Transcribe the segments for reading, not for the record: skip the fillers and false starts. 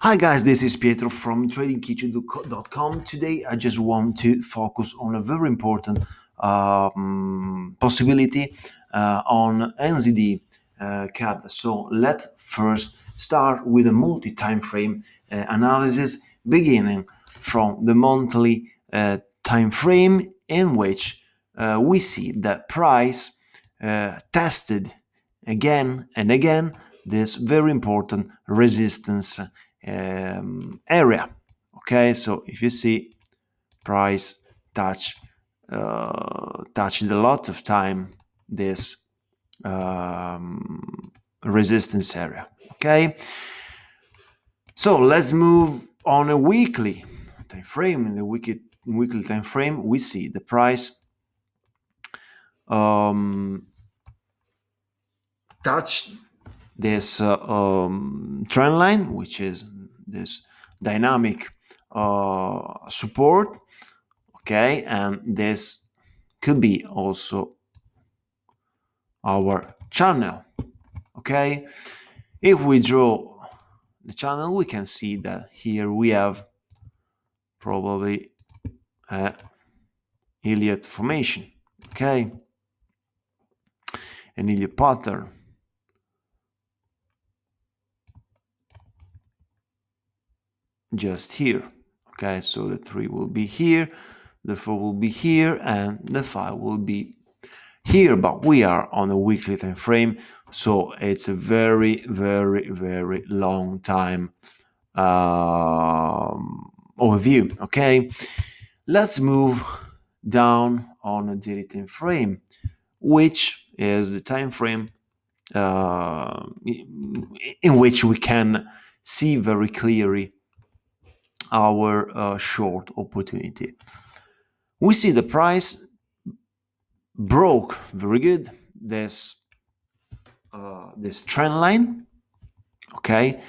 Hi guys, this is Pietro from tradingkitchen.com. Today I just want to focus on a very important possibility on NZDCAD. So let's first start with a multi-time frame analysis beginning from the monthly time frame in which we see that price tested again and again this very important resistance area. Okay, so if you see price touched a lot of time this resistance area. Okay, so let's move on a weekly time frame. In the weekly time frame, we see the price touched this trend line, which is this dynamic support. Okay, and this could be also our channel. Okay, if we draw the channel, we can see that here we have probably a Elliott formation. Okay, an Elliott pattern. Just here. Okay, so the 3 will be here, the 4 will be here, and the 5 will be here, but we are on a weekly time frame, so it's a very long time overview. Okay, let's move down on a daily time frame, which is the time frame in which we can see very clearly our short opportunity. We see the price broke very good this trend line, okay,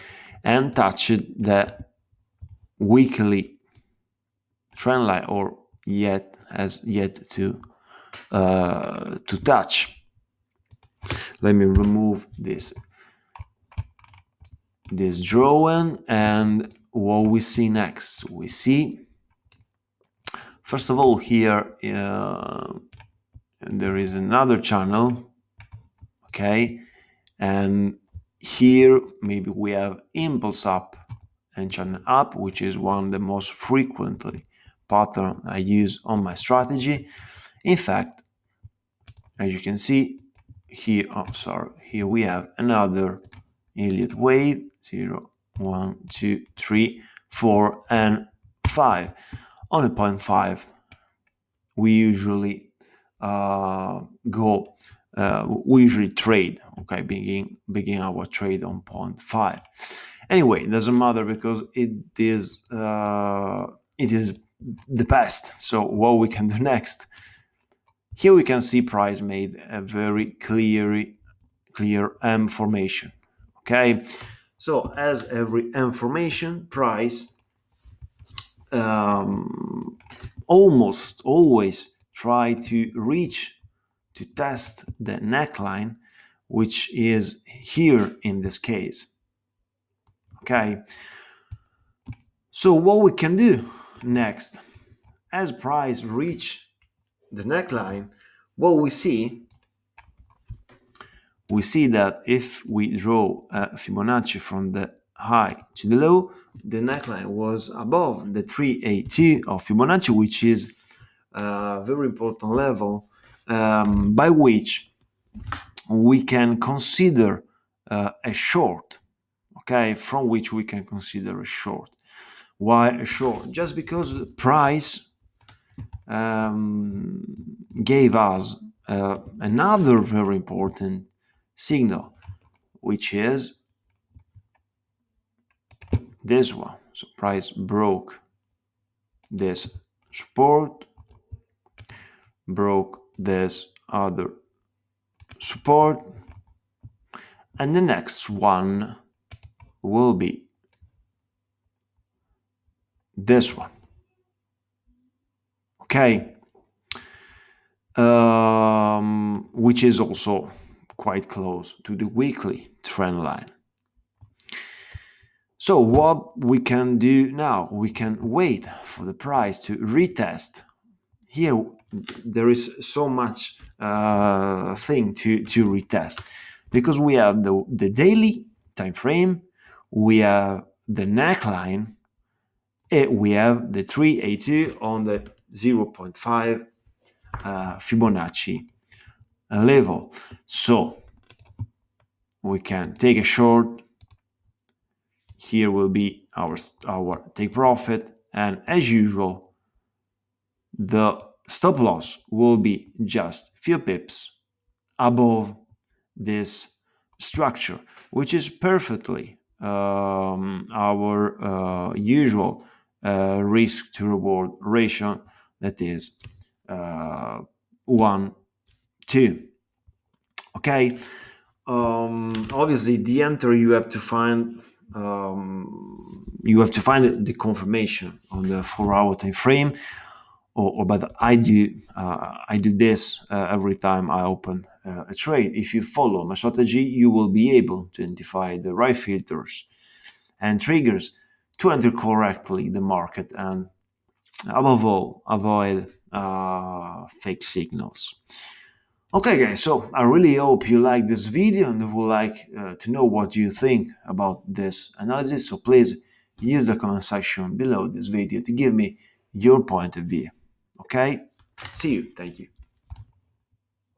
and touched the weekly trend line, or has yet to touch. Let me remove this drawing, and what we see next, we see first of all here there is another channel, okay, and here maybe we have impulse up and channel up, which is one of the most frequently pattern I use on my strategy. In fact, as you can see here, here we have another Elliott wave, 0, 1, 2, 3, 4, and 5. On a 0.5, we usually we usually trade, okay, begin our trade on 0.5. Anyway, it doesn't matter because it is the best. So what we can do next? Here we can see price made a very clear M formation. Okay, so as every M formation, price almost always try to test the neckline, which is here in this case. Okay, so what we can do next, as price reach the neckline, what we see that if we draw a Fibonacci from the high to the low, the neckline was above the 382 of Fibonacci, which is a very important level by which we can consider a short, okay, from which we can consider a short. Why a short? Just because the price gave us another very important signal, which is this one. So price broke this support, broke this other support, and the next one will be this one. Okay, which is also quite close to the weekly trend line. So what we can do now, we can wait for the price to retest. Here there is so much thing to retest, because we have the daily time frame, we have the neckline, and we have the 382 on the zero point 0.5 Fibonacci level. So we can take a short. Here will be our take profit, and as usual, the stop loss will be just few pips above this structure, which is perfectly our usual risk to reward ratio, that is 1 2. Okay. Obviously the enter you have to find, the confirmation on the 4-hour time frame, or but I do this every time I open a trade. If you follow my strategy, you will be able to identify the right filters and triggers to enter correctly the market, and above all avoid fake signals. Okay, guys, so I really hope you like this video and would like to know what you think about this analysis. So please use the comment section below this video to give me your point of view. Okay, see you. Thank you.